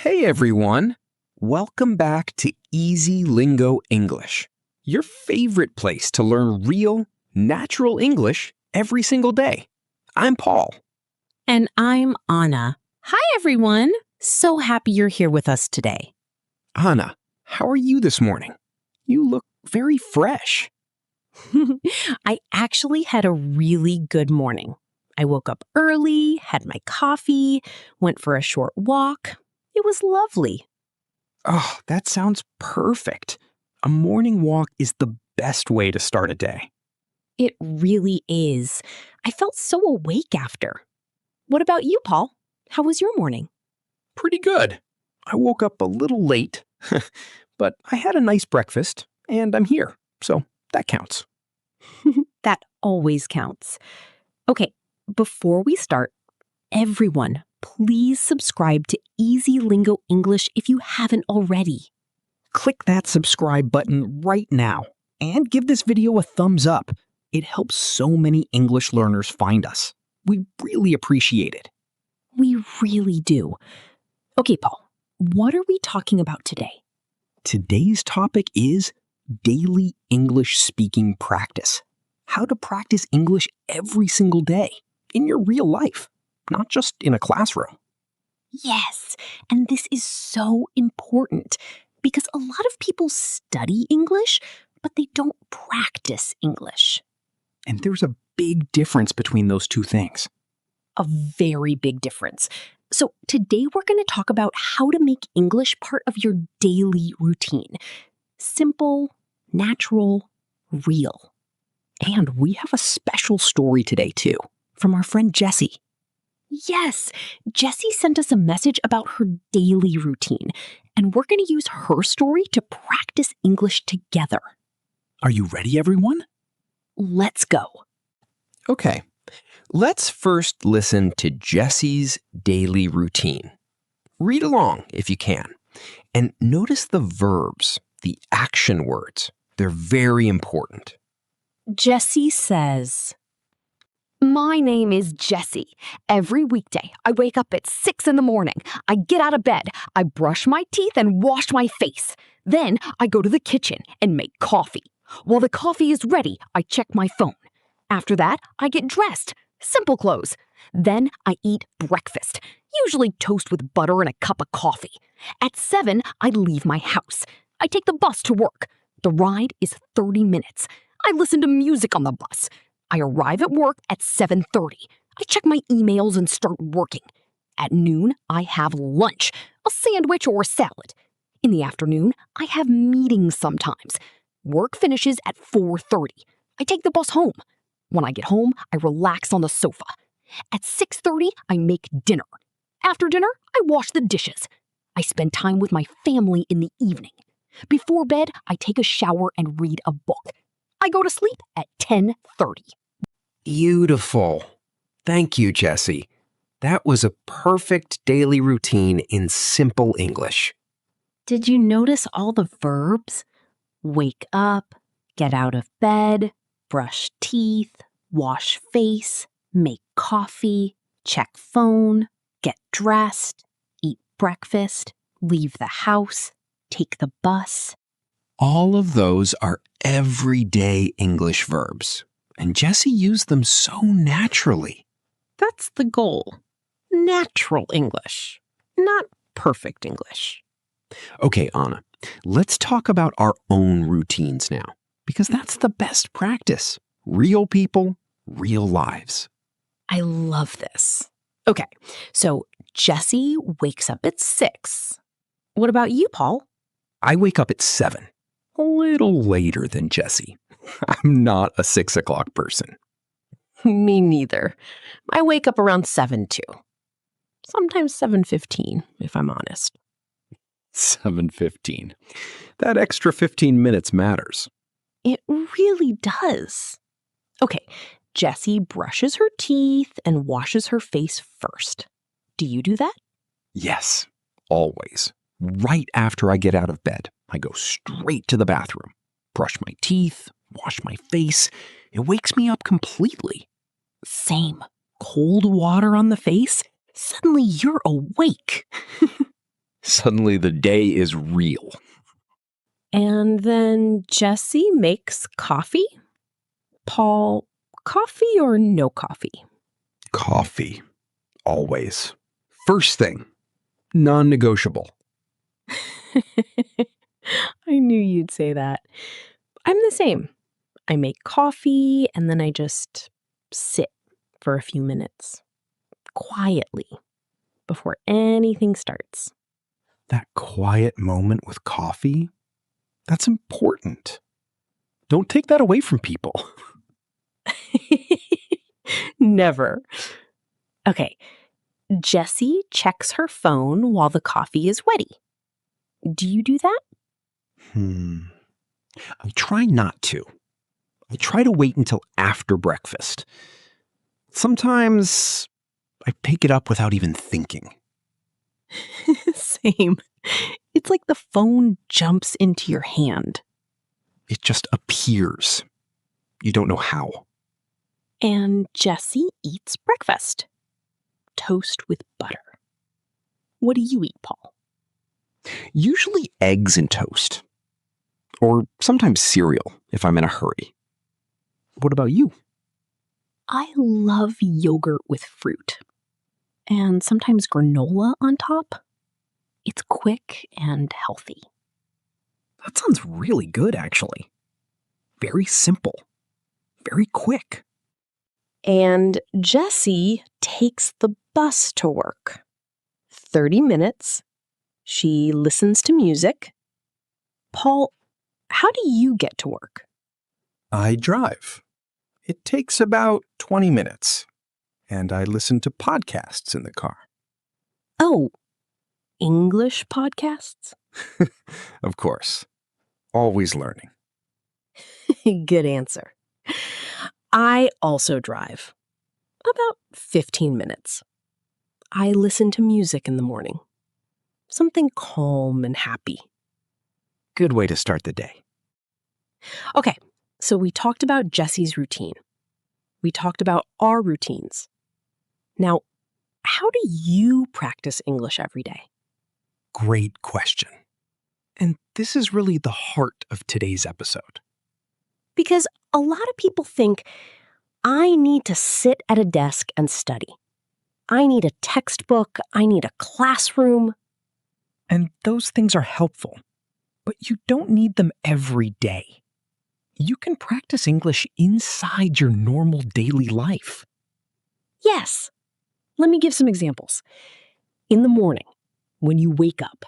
Hey everyone! Welcome back to EasyLingo English, your favorite place to learn real, natural English every single day. I'm Paul. And I'm Anna. Hi, everyone. So happy you're here with us today. Anna, how are you this morning? You look very fresh. I actually had a really good morning. I woke up early, had my coffee, went for a short walk. It was lovely. Oh, that sounds perfect. A morning walk is the best way to start a day. It really is. I felt so awake after. What about you, Paul? How was your morning? Pretty good. I woke up a little late, but I had a nice breakfast, and I'm here, so that counts. That always counts. Okay, before we start, everyone, please subscribe to EasyLingo English if you haven't already. Click that subscribe button right now and give this video a thumbs up. It helps so many English learners find us. We really appreciate it. We really do. Okay, Paul, what are we talking about today? Today's topic is daily English speaking practice. How to practice English every single day in your real life, not just in a classroom. Yes, and this is so important because a lot of people study English, but they don't practice English. And there's a big difference between those two things. A very big difference. So today we're going to talk about how to make English part of your daily routine. Simple, natural, real. And we have a special story today, too, from our friend Jessie. Yes, Jessie sent us a message about her daily routine, and we're going to use her story to practice English together. Are you ready, everyone? Let's go. Okay, let's first listen to Jessie's daily routine. Read along if you can, and notice the verbs, the action words. They're very important. Jessie says, My name is Jessie. Every weekday, I wake up at 6 in the morning. I get out of bed, I brush my teeth and wash my face. Then I go to the kitchen and make coffee. While the coffee is ready, I check my phone. After that, I get dressed. Simple clothes. Then I eat breakfast, usually toast with butter and a cup of coffee. At 7, I leave my house. I take the bus to work. The ride is 30 minutes. I listen to music on the bus. I arrive at work at 7:30. I check my emails and start working. At noon, I have lunch, a sandwich or a salad. In the afternoon, I have meetings sometimes. Work finishes at 4:30. I take the bus home. When I get home, I relax on the sofa. At 6:30, I make dinner. After dinner, I wash the dishes. I spend time with my family in the evening. Before bed, I take a shower and read a book. I go to sleep at 10:30. Beautiful. Thank you, Jessie. That was a perfect daily routine in simple English. did you notice all the verbs? Wake up, get out of bed, brush teeth, wash face, make coffee, check phone, get dressed, eat breakfast, leave the house, take the bus. All of those are everyday English verbs, and Jessie used them so naturally. That's the goal. Natural English, not perfect English. Okay, Anna, let's talk about our own routines now, because that's the best practice. Real people, real lives. I love this. Okay, so Jessie wakes up at 6. What about you, Paul? I wake up at 7, a little later than Jessie. I'm not a 6 o'clock person. Me neither. I wake up around 7 too. Sometimes 7:15, if I'm honest. 7:15. That extra 15 minutes matters. It really does. Okay, Jessie brushes her teeth and washes her face first. Do you do that? Yes, always. Right after I get out of bed, I go straight to the bathroom, brush my teeth, wash my face. It wakes me up completely. Same. Cold water on the face? Suddenly you're awake. Suddenly the day is real. And then Jessie makes coffee. Paul, coffee or no coffee? Coffee. Always. First thing. Non-negotiable. I knew you'd say that. I'm the same. I make coffee and then I just sit for a few minutes, quietly, before anything starts. That quiet moment with coffee, that's important. Don't take that away from people. Never. Okay, Jessie checks her phone while the coffee is ready. Do you do that? I try not to. I try to wait until after breakfast. Sometimes I pick it up without even thinking. Same. It's like the phone jumps into your hand. It just appears. You don't know how. And Jessie eats breakfast. Toast with butter. What do you eat, Paul? Usually eggs and toast. Or sometimes cereal if I'm in a hurry. What about you? I love yogurt with fruit. And sometimes granola on top. It's quick and healthy. That sounds really good, actually. Very simple. Very quick. And Jessie takes the bus to work. 30 minutes. She listens to music. Paul, how do you get to work? I drive. It takes about 20 minutes. And I listen to podcasts in the car. Oh, English podcasts? Of course. Always learning. Good answer. I also drive. About 15 minutes. I listen to music in the morning. Something calm and happy. Good way to start the day. Okay, so we talked about Jessie's routine. We talked about our routines. Now, how do you practice English every day? Great question. And this is really the heart of today's episode. Because a lot of people think, I need to sit at a desk and study. I need a textbook. I need a classroom. And those things are helpful, but you don't need them every day. You can practice English inside your normal daily life. Yes. Let me give some examples. In the morning, when you wake up,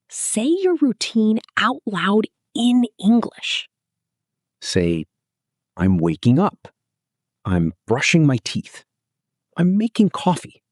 say your routine out loud in English. Say, I'm waking up. I'm brushing my teeth. I'm making coffee.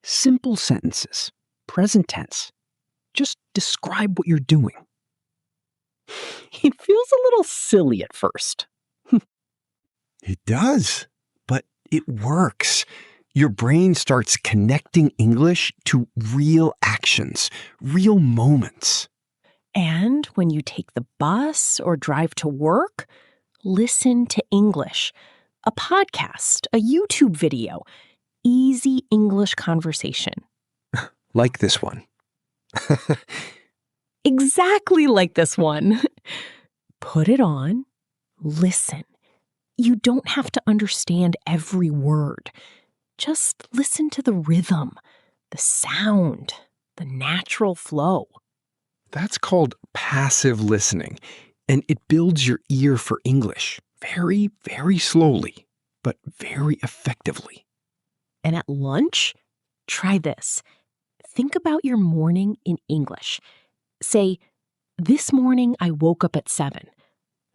Simple sentences, present tense. Just describe what you're doing. It feels a little silly at first. It does, but it works. Your brain starts connecting English to real actions, real moments. And when you take the bus or drive to work, listen to English, a podcast, a YouTube video, easy English conversation. Like this one. Exactly like this one. Put it on, listen. You don't have to understand every word. Just listen to the rhythm, the sound, the natural flow. That's called passive listening, and it builds your ear for English very, very slowly, but very effectively. And at lunch, try this. Think about your morning in English. Say, this morning I woke up at 7.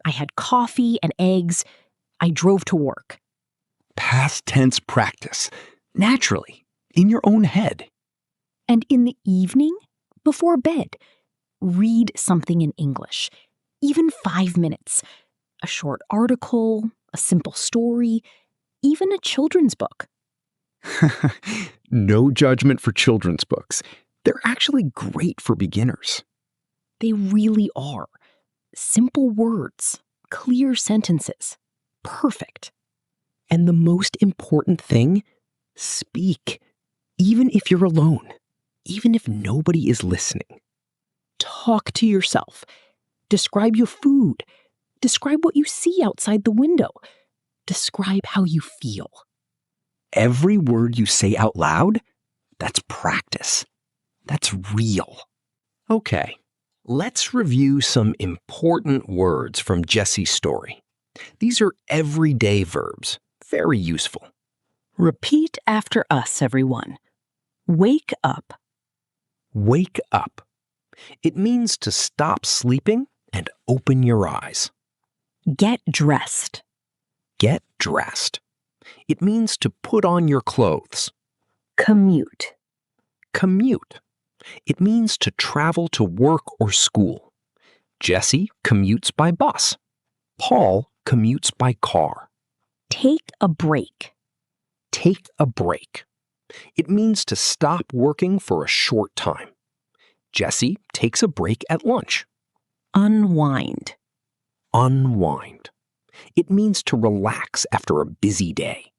I had coffee and eggs. I drove to work. Past tense practice, naturally, in your own head. And in the evening, before bed, read something in English, even 5 minutes. A short article, a simple story, even a children's book. No judgment for children's books. They're actually great for beginners. They really are. Simple words, clear sentences. Perfect. And the most important thing, speak, even if you're alone. even if nobody is listening. Talk to yourself. Describe your food. Describe what you see outside the window. Describe how you feel. Every word you say out loud, that's practice. That's real. Okay, let's review some important words from Jesse's story. These are everyday verbs, very useful. Repeat after us, everyone. Wake up. Wake up. It means to stop sleeping and open your eyes. Get dressed. Get dressed. It means to put on your clothes. Commute. Commute. It means to travel to work or school. Jesse commutes by bus. Paul commutes by car. Take a break. Take a break. It means to stop working for a short time. Jesse takes a break at lunch. Unwind. Unwind. It means to relax after a busy day.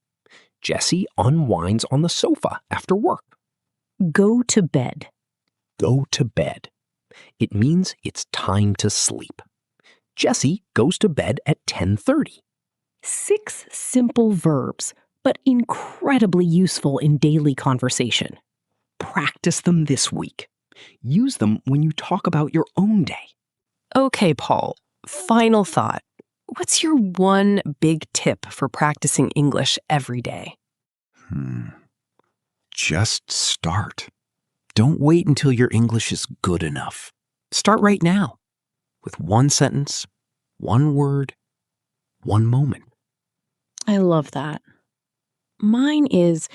Jesse unwinds on the sofa after work. Go to bed. Go to bed. It means it's time to sleep. Jesse goes to bed at 10:30. 6 simple verbs, but incredibly useful in daily conversation. Practice them this week. Use them when you talk about your own day. Okay, Paul, final thought. What's your one big tip for practicing English every day? Just start. Don't wait until your English is good enough. Start right now with one sentence, one word, one moment. I love that. Mine is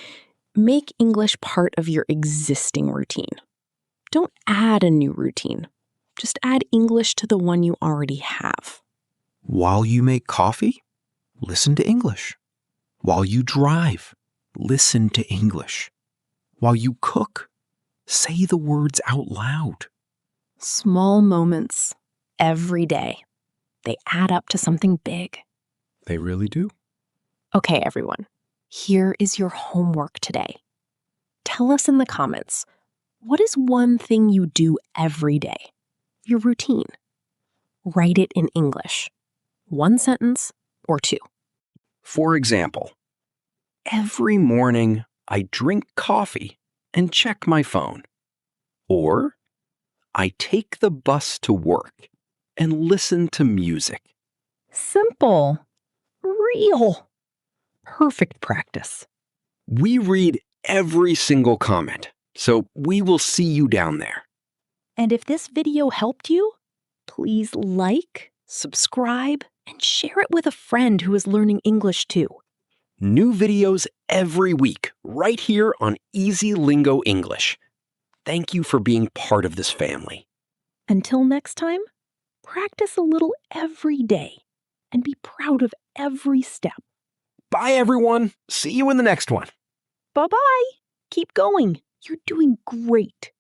make English part of your existing routine. Don't add a new routine. Just add English to the one you already have. While you make coffee, listen to English. While you drive, listen to English. While you cook, say the words out loud. Small moments every day. They add up to something big. They really do. Okay, everyone. Here is your homework today. Tell us in the comments, what is one thing you do every day? Your routine. Write it in English. One sentence or 2. For example, every morning I drink coffee and check my phone. Or, I take the bus to work and listen to music. Simple. Real. Perfect practice. We read every single comment, so we will see you down there. And if this video helped you, please like, subscribe, and share it with a friend who is learning English too. New videos every week, right here on EasyLingo English. Thank you for being part of this family. Until next time, practice a little every day and be proud of every step. Bye, everyone. See you in the next one. Bye-bye. Keep going. You're doing great.